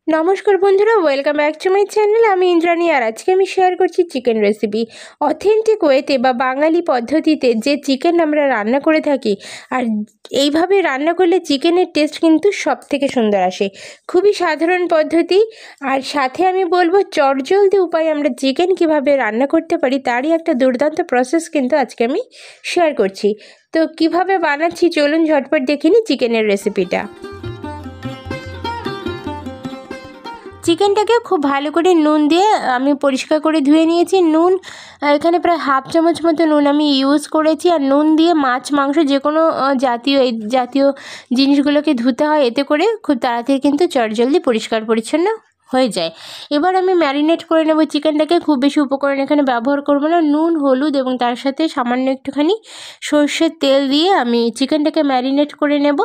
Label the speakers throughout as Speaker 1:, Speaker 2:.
Speaker 1: নমস্কার বন্ধুরা, welcome back to my channel. আমি ইন্দ্রাণী, আর আজকে আমি শেয়ার করছি চিকেন রেসিপি। অথেন্টিক ওয়েতে বা বাঙালি পদ্ধতিতে যে চিকেন আমরা রান্না করে থাকি, আর এইভাবে রান্না করলে চিকেনের টেস্ট কিন্তু সব থেকে সুন্দর আসে। খুবই সাধারণ পদ্ধতি, আর সাথে আমি বলবো চটজলদি উপায়ে আমরা চিকেন কিভাবে রান্না করতে পারি তারই একটা দুর্দান্ত প্রসেস কিন্তু আজকে আমি শেয়ার করছি। তো কিভাবে বানাচ্ছি চলুন ঝটপট দেখে নিই চিকেনের রেসিপিটা। চিকেনটাকে খুব ভালো করে নুন দিয়ে আমি পরিষ্কার করে ধুয়ে নিয়েছি। নুন এখানে প্রায় হাফ চামচ মতো নুন আমি ইউজ করেছি। আর নুন দিয়ে মাছ মাংস যে কোনো জাতীয় জিনিসগুলোকে ধুতে হয়, এতে করে খুব তাড়াতাড়ি কিন্তু চটজলদি পরিষ্কার পরিচ্ছন্ন হয়ে যায়। এবার আমি ম্যারিনেট করে নেব চিকেনটাকে। খুব বেশি উপকরণ এখানে ব্যবহার করব না, নুন, হলুদ এবং তার সাথে সামান্য একটুখানি সর্ষের তেল দিয়ে আমি চিকেনটাকে ম্যারিনেট করে নেব।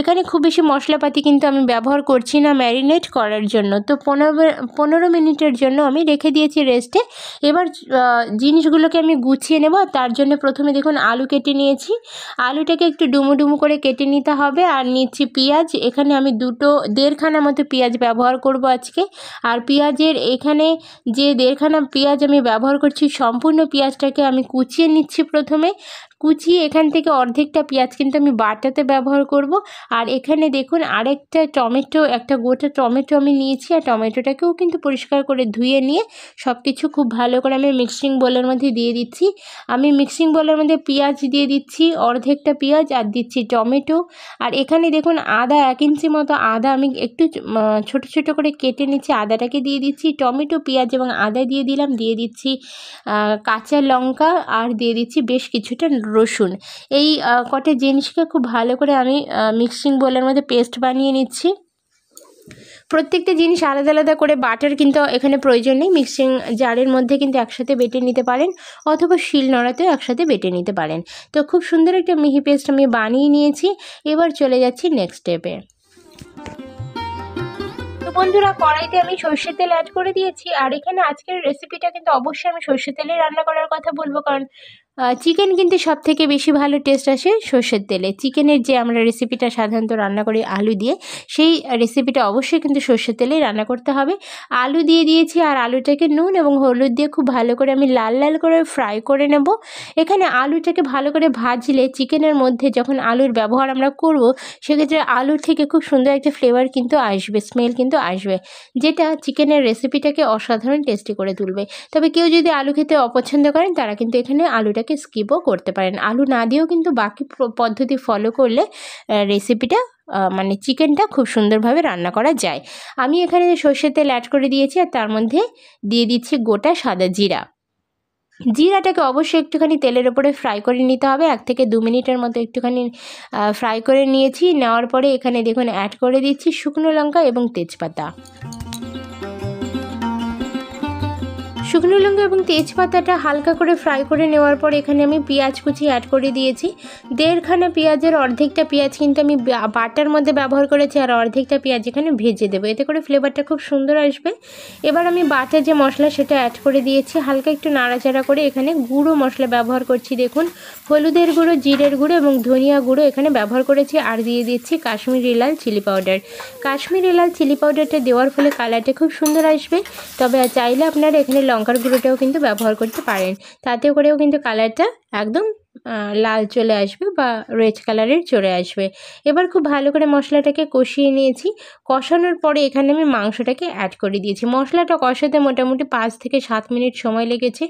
Speaker 1: এখানে খুব বেশি মশলাপাতি কিন্তু আমি ব্যবহার করছি না ম্যারিনেট করার জন্য। তো 15 মিনিটের জন্য আমি রেখে দিয়েছি রেস্টে। এবার জিনিসগুলোকে আমি গুছিয়ে নেব। তার জন্য প্রথমে দেখুন আলু কেটে নিয়েছি। আলুটাকে একটু ডুমো ডুমো করে কেটে নিতে হবে। আর নিচ্ছি পেঁয়াজ। এখানে আমি দেড়খানা মতো পেঁয়াজ ব্যবহার করব আজকে। আর পেঁয়াজের এখানে যে দেড়খানা পেঁয়াজ আমি ব্যবহার করছি, সম্পূর্ণ পেঁয়াজটাকে আমি কুচিয়ে নিচ্ছি প্রথমে। কুচিয়ে এখান থেকে অর্ধেকটা পেঁয়াজ কিন্তু আমি বাটাতে ব্যবহার করব। আর এখানে দেখুন আরেকটা একটা গোটা টমেটো আমি নিয়েছি। আর টমেটোটাকেও কিন্তু পরিষ্কার করে ধুয়ে নিয়ে সব কিছু খুব ভালো করে আমি মিক্সিং বোলের মধ্যে দিয়ে দিচ্ছি। আমি মিক্সিং বোলের মধ্যে পেঁয়াজ দিয়ে দিচ্ছি, অর্ধেকটা পেঁয়াজ, আর দিচ্ছি টমেটো। আর এখানে দেখুন আদা, 1 ইঞ্চি মতো আদা আমি একটু ছোট ছোট করে কেটে নিচ্ছি। আদাটাকে দিয়ে দিচ্ছি, টমেটো, পেঁয়াজ এবং আদা দিয়ে দিলাম। দিয়ে দিচ্ছি কাঁচা লঙ্কা, আর দিয়ে দিচ্ছি বেশ কিছুটা রসুন। এই কটা জিনিসকে খুব ভালো করে আমি মিক্সিং বোলের মধ্যে পেস্ট বানিয়ে নিচ্ছি। প্রত্যেকটা জিনিস আলাদা আলাদা করে বাটার কিন্তু এখানে প্রয়োজন নেই। মিক্সিং জারের মধ্যে কিন্তু একসাথে বেটে নিতে পারেন, অথবা শিল নোড়াতেও একসাথে বেটে নিতে পারেন। তো খুব সুন্দর একটা মিহি পেস্ট আমি বানিয়ে নিয়েছি। এবার চলে যাচ্ছি নেক্সট স্টেপে। তো বন্ধুরা, কড়াইতে আমি সর্ষের তেল অ্যাড করে দিয়েছি। আর এখানে আজকের রেসিপিটা কিন্তু অবশ্যই আমি সর্ষের তেলে রান্না করার কথা বলবো, কারণ চিকেন কিন্তু সব থেকে বেশি ভালো টেস্ট আসে সর্ষের তেলে। চিকেনের যে আমরা রেসিপিটা সাধারণত রান্না করি আলু দিয়ে, সেই রেসিপিটা অবশ্যই কিন্তু সর্ষের তেলেই রান্না করতে হবে। আলু দিয়ে দিয়েছি, আর আলুটাকে নুন এবং হলুদ দিয়ে খুব ভালো করে আমি লাল লাল করে ফ্রাই করে নেব। এখানে আলুটাকে ভালো করে ভাজলে চিকেনের মধ্যে যখন আলুর ব্যবহার আমরা করব, সেক্ষেত্রে আলুর থেকে খুব সুন্দর একটা ফ্লেভার কিন্তু আসবে, স্মেল কিন্তু আসবে, যেটা চিকেনের রেসিপিটাকে অসাধারণ টেস্টি করে তুলবে। তবে কেউ যদি আলু খেতে অপছন্দ করেন, তারা কিন্তু এখানে আলুটাকে স্কিপও করতে পারেন। আলু না দিয়েও কিন্তু বাকি পদ্ধতি ফলো করলে রেসিপিটা মানে চিকেনটা খুব সুন্দরভাবে রান্না করা যায়। আমি এখানে সর্ষের তেল অ্যাড করে দিয়েছি, আর তার মধ্যে দিয়ে দিচ্ছি গোটা সাদা জিরা। জিরাটাকে অবশ্যই একটুখানি তেলের ওপরে ফ্রাই করে নিতে হবে। 1 থেকে 2 মিনিটের মতো একটুখানি ফ্রাই করে নিয়েছি। নেওয়ার পরে এখানে দেখুন অ্যাড করে দিচ্ছি শুকনো লঙ্কা এবং তেজপাতা। শুকনো লঙ্কা এবং তেজপাতাটা হালকা করে ফ্রাই করে নেওয়ার পর এখানে আমি পেঁয়াজ কুচি অ্যাড করে দিয়েছি। দেড়খানা পেঁয়াজের অর্ধেকটা পেঁয়াজ কিন্তু আমি বাটার মধ্যে ব্যবহার করেছি, আর অর্ধেকটা পেঁয়াজ এখানে ভেজে দেবো, এতে করে ফ্লেভারটা খুব সুন্দর আসবে। এবার আমি বাটা যে মশলা সেটা অ্যাড করে দিয়েছি। হালকা একটু নাড়াচাড়া করে এখানে গুঁড়ো মশলা ব্যবহার করছি। দেখুন হলুদের গুঁড়ো, জিরের গুঁড়ো এবং ধনিয়া গুঁড়ো এখানে ব্যবহার করেছি। আর দিয়ে দিচ্ছি কাশ্মীরি লাল চিলি পাউডার। কাশ্মীরি লাল চিলি পাউডারটা দেওয়ার ফলে কালারটা খুব সুন্দর আসবে। তবে চাইলে আপনারা এখানে লঙ্কার গুঁড়োটাও কিন্তু ব্যবহার করতে পারেন, তাতেও করেও কিন্তু কালারটা একদম লাল চলে আসবে বা রেড কালারের চলে আসবে। এবার খুব ভালো করে মশলাটাকে কষিয়ে নিয়েছি। কষানোর পরে এখানে আমি মাংসটাকে অ্যাড করে দিয়েছি। মশলাটা কষাতে মোটামুটি 5 থেকে 7 মিনিট সময় লেগেছে।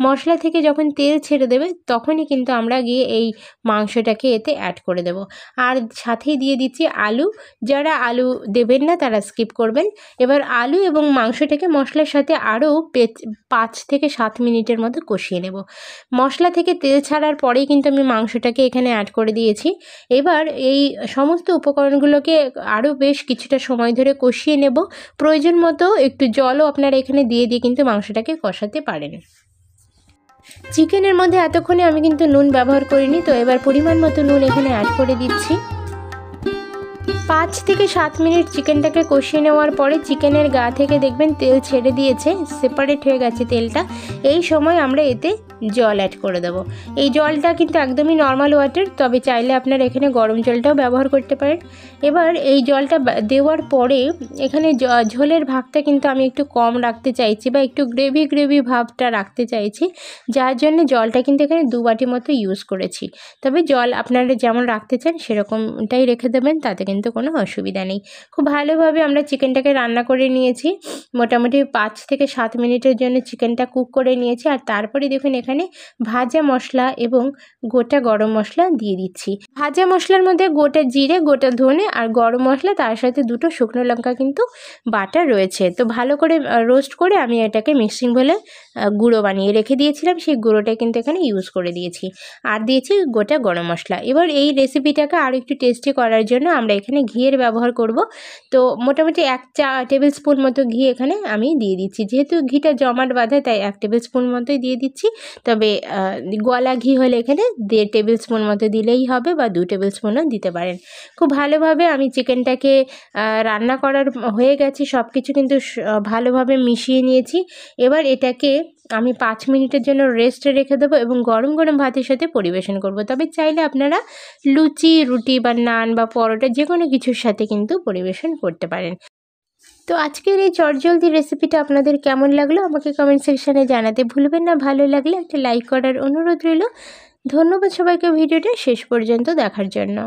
Speaker 1: মশলা থেকে যখন তেল ছেড়ে দেবে, তখনই কিন্তু আমরা গিয়ে এই মাংসটাকে এতে অ্যাড করে দেব। আর সাথেই দিয়ে দিচ্ছি আলু। যারা আলু দেবেন না তারা স্কিপ করবেন। এবার আলু এবং মাংসটাকে মশলার সাথে আরও 5 থেকে 7 মিনিটের মতো কষিয়ে নেব। মশলা থেকে তেল ছাড়ার পরেই কিন্তু আমি মাংসটাকে এখানে অ্যাড করে দিয়েছি। এবার এই সমস্ত উপকরণগুলোকে আরও বেশ কিছুটা সময় ধরে কষিয়ে নেব। প্রয়োজন মতো একটু জলও আপনারা এখানে দিয়ে কিন্তু মাংসটাকে কষাতে পারেন। চিকেনের মধ্যে এতক্ষণে আমি কিন্তু নুন ব্যবহার করিনি, তো এবার পরিমাণ মতো নুন এখানে অ্যাড করে দিচ্ছি। 5 থেকে 7 মিনিট চিকেনটাকে কষিয়ে নেওয়ার পরে চিকেনের গা থেকে দেখবেন তেল ছেড়ে দিয়েছে, সেপারেট হয়ে গেছে তেলটা। এই সময় আমরা এতে জল অ্যাড করে দেবো। এই জলটা কিন্তু একদমই নর্মাল ওয়াটার, তবে চাইলে আপনারা এখানে গরম জলটাও ব্যবহার করতে পারেন। এবার এই জলটা দেওয়ার পরে এখানে ঝোলের ভাগটা কিন্তু আমি একটু কম রাখতে চাইছি, বা একটু গ্রেভি ভাবটা রাখতে চাইছি, যার জন্য জলটা কিন্তু এখানে 2 বাটি মতো ইউজ করেছি। তবে জল আপনারা যেমন রাখতে চান সেরকমটাই রেখে দেবেন, তাতে কিন্তু কোনো অসুবিধা নেই। খুব ভালোভাবে আমরা চিকেনটাকে রান্না করে নিয়েছি, মোটামুটি 5 থেকে 7 মিনিটের জন্য চিকেনটা কুক করে নিয়েছি। আর তারপরে দেখুন এখানে ভাজা মশলা এবং গোটা গরম মশলা দিয়ে দিচ্ছি। ভাজা মশলার মধ্যে গোটা জিরে, গোটা ধনে আর গরম মশলা, তার সাথে 2টো শুকনো লঙ্কা কিন্তু বাটা রয়েছে। তো ভালো করে রোস্ট করে আমি এটাকে মিক্সিং বলে গুঁড়ো বানিয়ে রেখে দিয়েছিলাম, সেই গুঁড়োটা কিন্তু এখানে ইউজ করে দিয়েছি। আর দিয়েছি গোটা গরম মশলা। এবার এই রেসিপিটাকে আরও একটু টেস্টি করার জন্য আমরা এখানে ঘিয়ের ব্যবহার করব। তো মোটামুটি 1 টেবিল স্পুন মতো ঘি এখানে আমি দিয়ে দিচ্ছি। যেহেতু ঘিটা জমাট বাঁধে তাই 1 টেবিল স্পুন মতোই দিয়ে দিচ্ছি। তবে গলা ঘি হলে এখানে 1.5 টেবিল স্পুন মতো দিলেই হবে, বা 2 টেবিল স্পুনও দিতে পারেন। খুব ভালোভাবে আমি চিকেনটাকে রান্না করার হয়ে গেছে, সব কিছু কিন্তু ভালোভাবে মিশিয়ে নিয়েছি। এবার এটাকে আমি 5 মিনিটের জন্য রেস্টে রেখে দেবো এবং গরম গরম ভাতের সাথে পরিবেশন করব। তবে চাইলে আপনারা লুচি, রুটি বা নান বা পরোটা যে কোনো কিছুর সাথে কিন্তু পরিবেশন করতে পারেন। তো আজকের এই চটজলদি রেসিপিটা আপনাদের কেমন লাগলো আমাকে কমেন্ট সেকশানে জানাতে ভুলবেন না। ভালো লাগলে একটা লাইক করার অনুরোধ রইল। ধন্যবাদ সবাইকে ভিডিওটা শেষ পর্যন্ত দেখার জন্য।